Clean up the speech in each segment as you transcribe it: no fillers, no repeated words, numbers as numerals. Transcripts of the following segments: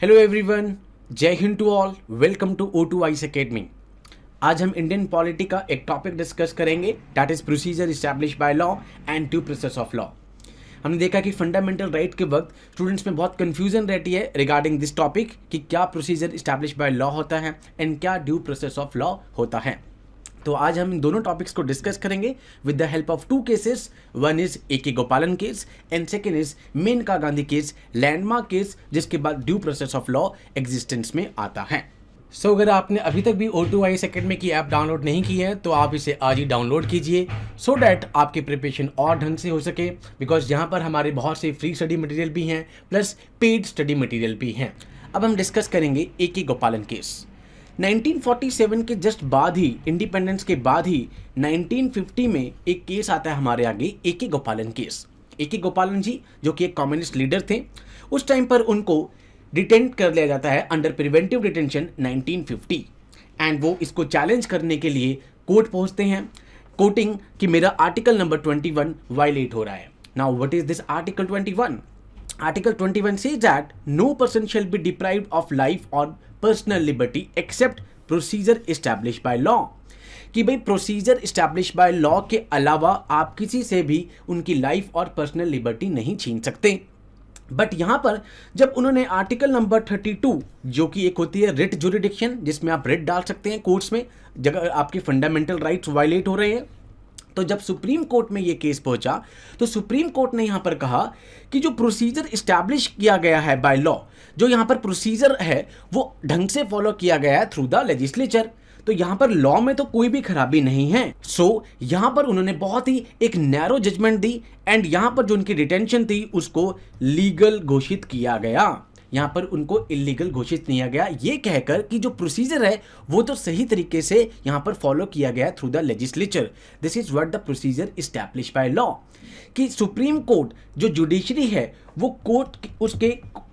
Hello everyone, Jai Hind to all. Welcome to O2 ice academy. आज हम Indian polity का एक टॉपिक डिस्कस करेंगे, that is procedure establish by law and due process of law. हमने देखा कि फंडामेंटल राइट के वक्त स्टूडेंट्स में बहुत कंफ्यूजन रहती है रिगार्डिंग दिस टॉपिक कि क्या प्रोसीजर इस्टेब्लिश बाय लॉ होता है एंड क्या ड्यू प्रोसेस ऑफ लॉ होता है। तो आज हम इन दोनों टॉपिक्स को डिस्कस करेंगे with the help of two cases. One is A.K. Gopalan case and second is Maneka Gandhi case, landmark case, जिसके बाद due process of law existence में आता है। सो अगर आपने अभी तक भी O2 आइस अकेडमी की ऐप डाउनलोड नहीं की है तो आप इसे आज ही डाउनलोड कीजिए सो डैट आपकी प्रिपरेशन और ढंग से हो सके, बिकॉज यहाँ पर हमारे बहुत से फ्री स्टडी मटेरियल भी हैं प्लस पेड स्टडी मटेरियल भी हैं। अब हम डिस्कस करेंगे A.K. गोपालन केस। 1947 के जस्ट बाद ही, इंडिपेंडेंस के बाद ही 1950 में एक केस आता है हमारे आगे, A.K. गोपालन केस। A.K. गोपालन जी जो कि एक कम्युनिस्ट लीडर थे, उस टाइम पर उनको डिटेन कर लिया जाता है अंडर प्रिवेंटिव डिटेंशन 1950 एंड वो इसको चैलेंज करने के लिए कोर्ट पहुंचते हैं, कोटिंग कि मेरा आर्टिकल नंबर 21 वायलेट हो रहा है। Now what is this article 21? Article 21 says that no person shall be deprived of life or personal liberty except procedure established by law। कि भाई प्रोसीजर इस्टेब्लिश बाय लॉ के अलावा आप किसी से भी उनकी लाइफ और पर्सनल लिबर्टी नहीं छीन सकते। बट यहाँ पर जब उन्होंने आर्टिकल नंबर 32 जो कि एक होती है रिट जुरिडिक्शन, जिसमें आप रिट डाल सकते हैं कोर्ट्स में जब आपके फंडामेंटल राइट्स वायलेट हो रहे हैं, तो जब सुप्रीम कोर्ट में ये केस पहुंचा तो सुप्रीम कोर्ट ने यहां पर कहा कि जो प्रोसीजर इस्टेब्लिश किया गया है बाय लॉ, जो यहां पर प्रोसीजर है वो ढंग से फॉलो किया गया है थ्रू द लेजिस्लेचर, तो यहां पर लॉ में तो कोई भी खराबी नहीं है। सो यहां पर उन्होंने बहुत ही एक नैरो जजमेंट दी एंड यहां पर जो उनकी डिटेंशन थी उसको लीगल घोषित किया गया। यहां पर उनको इलीगल घोषित किया गया ये कहकर कि जो प्रोसीजर है वो तो सही तरीके से यहां पर फॉलो किया गया through the legislature. This is what the procedure establish by law. कि सुप्रीम कोर्ट जो जुडिशरी है वो कोर्ट उसके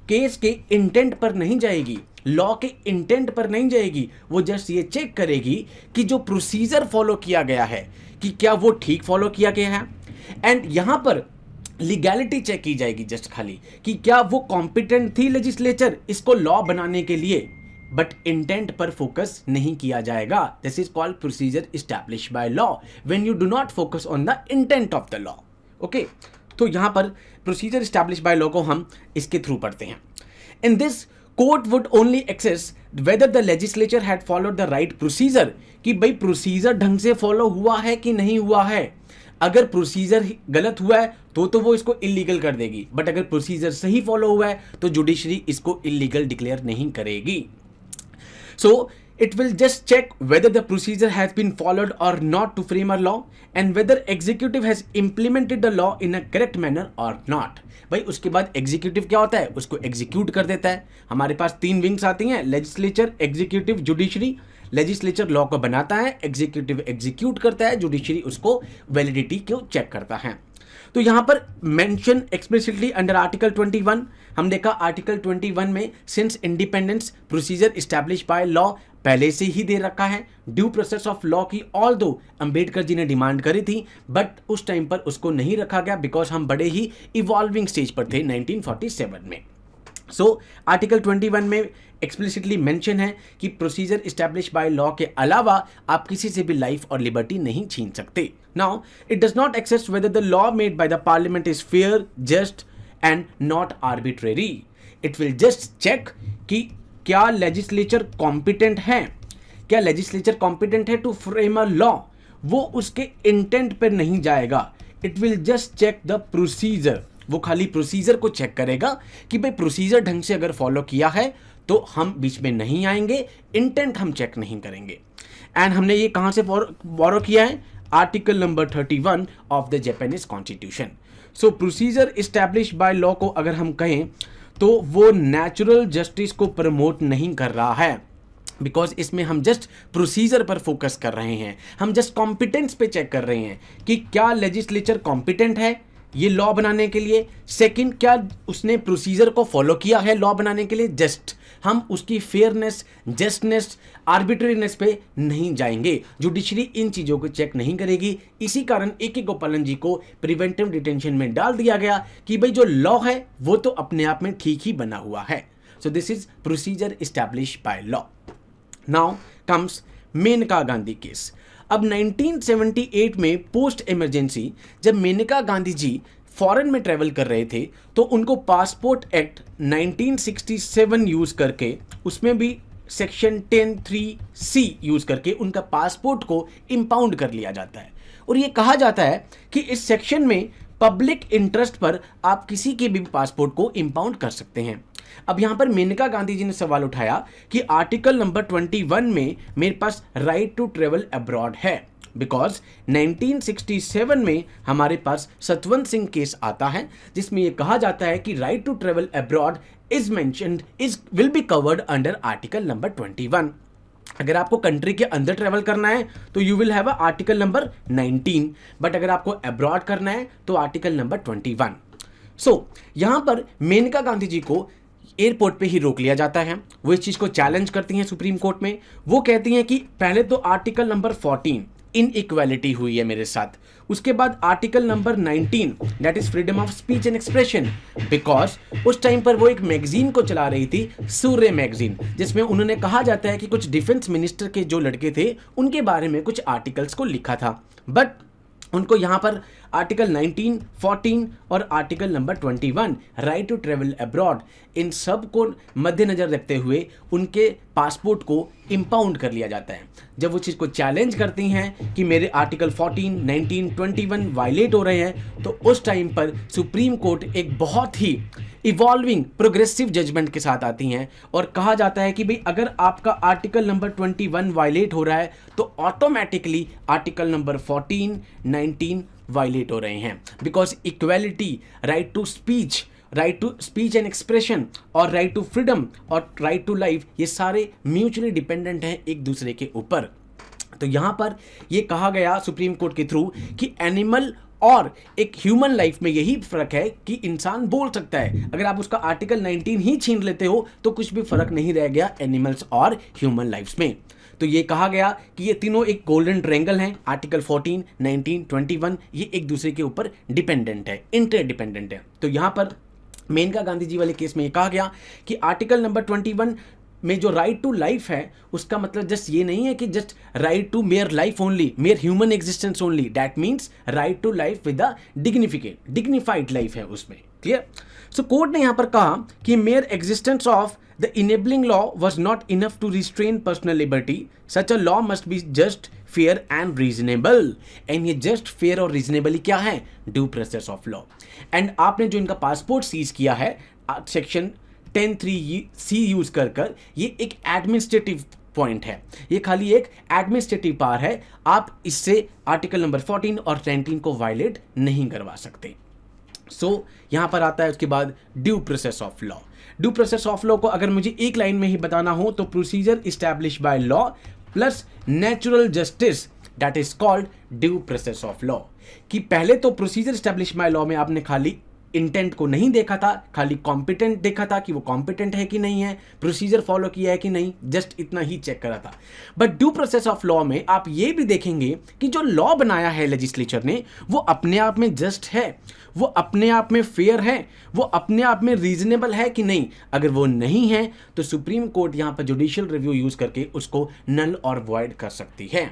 केस के इंटेंट पर नहीं जाएगी, लॉ के इंटेंट पर नहीं जाएगी, वो जस्ट ये चेक करेगी कि जो प्रोसीजर फॉलो किया गया है कि क्या वो ठीक फॉलो किया गया है एंड यहां पर लीगैलिटी चेक की जाएगी जस्ट खाली कि क्या वो कॉम्पिटेंट थी लेजिस्लेचर इसको लॉ बनाने के लिए, बट इंटेंट पर फोकस नहीं किया जाएगा। This is called procedure establish by law when you do not focus on the intent of the law. Okay, तो यहां पर प्रोसीजर इस्टेब्लिश बाय लॉ को हम इसके थ्रू पढ़ते हैं। In this court would only access whether the legislature had followed the right procedure, कि भाई प्रोसीजर ढंग से फॉलो हुआ है कि नहीं हुआ है। अगर प्रोसीजर गलत हुआ है तो वो इसको इलीगल कर देगी, बट अगर प्रोसीजर सही फॉलो हुआ है तो जुडिशरी इसको इलीगल डिक्लेयर नहीं करेगी। सो it will just check whether the procedure has been followed or not to frame a law and whether executive has implemented the law in a correct manner or not। भाई उसके बाद executive क्या होता है, उसको execute कर देता है। हमारे पास तीन विंग्स आती हैं, legislature, executive, judiciary. Legislature law को बनाता है, एग्जीक्यूटिव एग्जीक्यूट करता है, जुडिशरी उसको वैलिडिटी को चेक करता है। तो यहां पर मेंशन एक्सप्लिसिटली अंडर आर्टिकल 21 हम देखा आर्टिकल 21 में since independence procedure establish by law पहले से ही दे रखा है। ड्यू प्रोसेस ऑफ लॉ की ऑल दो अंबेडकर जी ने डिमांड करी थी बट उस टाइम पर उसको नहीं रखा गया बिकॉज हम बड़े ही इवॉल्विंग स्टेज पर थे 1947 में। सो आर्टिकल 21 में एक्सप्लिसिटली मेंशन है कि प्रोसीजर इस्टेब्लिश बाय लॉ के अलावा आप किसी से भी लाइफ और लिबर्टी नहीं छीन सकते। Now it does not access whether the law made by the parliament is fair, just and not arbitrary. It will just check कि क्या लेजिस्लेचर कॉम्पिटेंट है, क्या लेजिस्लेचर कॉम्पिटेंट है टू फ्रेम अ लॉ। वो उसके इंटेंट पर नहीं जाएगा, it will just check the procedure. वो खाली प्रोसीजर को चेक करेगा कि भाई प्रोसीजर ढंग से अगर फॉलो किया है तो हम बीच में नहीं आएंगे, इंटेंट हम चेक नहीं करेंगे। एंड हमने ये कहां से बोरो किया है, article number 31 of the Japanese constitution. So procedure establish by law को अगर हम कहें तो वो नेचुरल जस्टिस को प्रमोट नहीं कर रहा है, बिकॉज इसमें हम जस्ट प्रोसीजर पर फोकस कर रहे हैं, हम जस्ट कॉम्पिटेंस पे चेक कर रहे हैं कि क्या लेजिस्लेचर कॉम्पिटेंट है ये लॉ बनाने के लिए। सेकंड, क्या उसने प्रोसीजर को फॉलो किया है लॉ बनाने के लिए। जस्ट हम उसकी फेयरनेस, जस्टनेस, आर्बिट्रेरीनेस पे नहीं जाएंगे। जुडिशरी इन चीज़ों को चेक नहीं करेगी। इसी कारण A.K. गोपालन जी को प्रिवेंटिव डिटेंशन में डाल दिया गया कि भाई जो लॉ है वो तो अपने आप में ठीक ही बना हुआ है, So this is procedure established by law. Now comes Maneka Gandhi case. अब 1978 में पोस्ट इमरजेंसी जब मेनका गांधी जी फॉरेन में ट्रेवल कर रहे थे तो उनको पासपोर्ट एक्ट 1967 यूज करके, उसमें भी सेक्शन 10(3)(c यूज करके उनका पासपोर्ट को इंपाउंड कर लिया जाता है. और ये कहा जाता है कि इस सेक्शन में पब्लिक इंटरेस्ट पर आप किसी के भी पासपोर्ट को इंपाउंड कर सकते हैं. अब यहां पर मेनका गांधी जी ने सवाल उठाया कि आर्टिकल नंबर 21 में मेरे पास राइट टू ट्रेवल अब्रॉड है, बिकॉज 1967 में हमारे पास सतवंत सिंह केस आता है जिसमें यह कहा जाता है कि right to travel abroad is mentioned will be covered under article number 21. अगर आपको कंट्री के अंदर ट्रेवल करना है तो you will have article number 19, but अगर आपको अब्रॉड करना है तो आर्टिकल नंबर 21. सो यहां पर मेनका गांधी जी को एयरपोर्ट पे ही रोक लिया जाता है. वो इस चीज को चैलेंज करती हैं सुप्रीम कोर्ट में. वो कहती हैं कि पहले तो आर्टिकल नंबर 14 इनइक्वालिटी हुई है मेरे साथ, उसके बाद article number 19 that is freedom of speech and expression, because उस टाइम पर वो एक मैगजीन को चला रही थी, सूर्य मैगजीन, जिसमें उन्होंने कहा जाता है कि कुछ डिफेंस मिनिस्टर के जो लड़के थे उनके बारे में कुछ आर्टिकल्स को लिखा था. बट उनको यहाँ पर आर्टिकल 19, 14 और article number 21 right to travel abroad, इन सब को मद्देनजर रखते हुए उनके पासपोर्ट को इंपाउंड कर लिया जाता है. जब वो चीज़ को चैलेंज करती हैं कि मेरे आर्टिकल 14, 19, 21 वायलेट हो रहे हैं, तो उस टाइम पर सुप्रीम कोर्ट एक बहुत ही इवॉल्विंग प्रोग्रेसिव जजमेंट के साथ आती हैं और कहा जाता है कि भाई अगर आपका आर्टिकल नंबर 21 वायलेट हो रहा है तो ऑटोमेटिकली आर्टिकल नंबर 14, 19 वायलेट हो रहे हैं, because equality, right to speech and expression और राइट टू फ्रीडम और राइट टू लाइफ, ये सारे म्यूचुअली डिपेंडेंट हैं एक दूसरे के ऊपर. तो यहां पर यह कहा गया सुप्रीम कोर्ट के थ्रू कि एनिमल और एक ह्यूमन लाइफ में यही फर्क है कि इंसान बोल सकता है. अगर आप उसका आर्टिकल 19 ही छीन लेते हो तो कुछ भी फर्क नहीं रह गया एनिमल्स और ह्यूमन लाइफ्स में. तो ये कहा गया कि ये तीनों एक गोल्डन ट्रायंगल हैं. आर्टिकल 14, 19, 21 ये एक दूसरे के ऊपर डिपेंडेंट है, इंटरडिपेंडेंट है. तो यहाँ पर मेनका गांधी जी वाले केस में ये कहा गया कि आर्टिकल नंबर 21 में जो राइट टू लाइफ है उसका मतलब जस्ट ये नहीं है कि just right to mere life only, mere human existence only. That means right to life with a dignified life है उसमें. क्लियर? सो कोर्ट ने यहां पर कहा कि mere existence of the enabling law was not enough to restrain personal liberty. Such a law must be just, fair and reasonable. And ये just, fair और reasonable क्या है? Due process of law. And आपने जो इनका passport seize किया है section 10(3)(c use कर ये एक एडमिनिस्ट्रेटिव पॉइंट है, ये खाली एक एडमिनिस्ट्रेटिव पावर है. आप इससे आर्टिकल नंबर 14 और 19 को वायलेट नहीं करवा सकते. सो यहां पर आता है उसके बाद due process of law. Due process of law को अगर मुझे एक लाइन में ही बताना हो तो procedure establish by law plus natural justice that is called due process of law. कि पहले तो प्रोसीजर इस्टेब्लिश बाय लॉ में आपने खाली इंटेंट को नहीं देखा था, खाली कॉम्पिटेंट देखा था कि वो कॉम्पिटेंट है कि नहीं है, प्रोसीजर फॉलो किया है कि नहीं, जस्ट इतना ही चेक करा था. But due process of law में आप ये भी देखेंगे कि जो लॉ बनाया है लेजिस्लेचर ने वो अपने आप में जस्ट है, वो अपने आप में फेयर है, वो अपने आप में रीजनेबल है कि नहीं. अगर वो नहीं है तो सुप्रीम कोर्ट यहां पर जुडिशियल रिव्यू यूज करके उसको नल और वॉइड कर सकती है.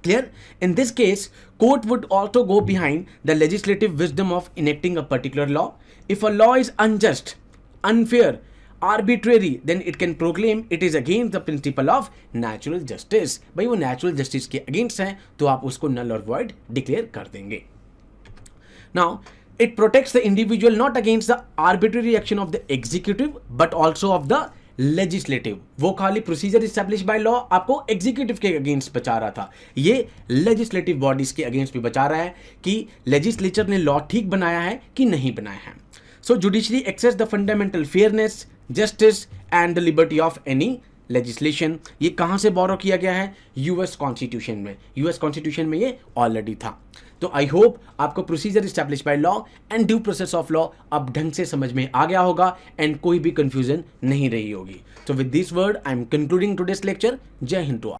Clear? In this case, court would also go behind the legislative wisdom of enacting a particular law. If a law is unjust, unfair, arbitrary, then it can proclaim it is against the principle of natural justice. भाई वो natural justice के against है तो आप उसको null और void declare कर देंगे. Now, it protects the individual not against the arbitrary action of the executive but also of the legislative. वो खाली प्रोसीजर इस्टेब्लिश बाय लॉ आपको एग्जीक्यूटिव के अगेंस्ट बचा रहा था, ये लेजिस्लेटिव बॉडीज के अगेंस्ट भी बचा रहा है कि लेजिस्लेचर ने लॉ ठीक बनाया है कि नहीं बनाया है. So judiciary access the fundamental fairness, justice and the liberty of any legislation. ये कहाँ से बोरो किया गया है? यूएस कॉन्स्टिट्यूशन में. यूएस कॉन्स्टिट्यूशन में ये ऑलरेडी था. तो आई होप आपको procedure establish by law and due process of law अब ढंग से समझ में आ गया होगा एंड कोई भी कंफ्यूजन नहीं रही होगी. तो with this word I am concluding today's lecture. जय हिंद टू ऑल.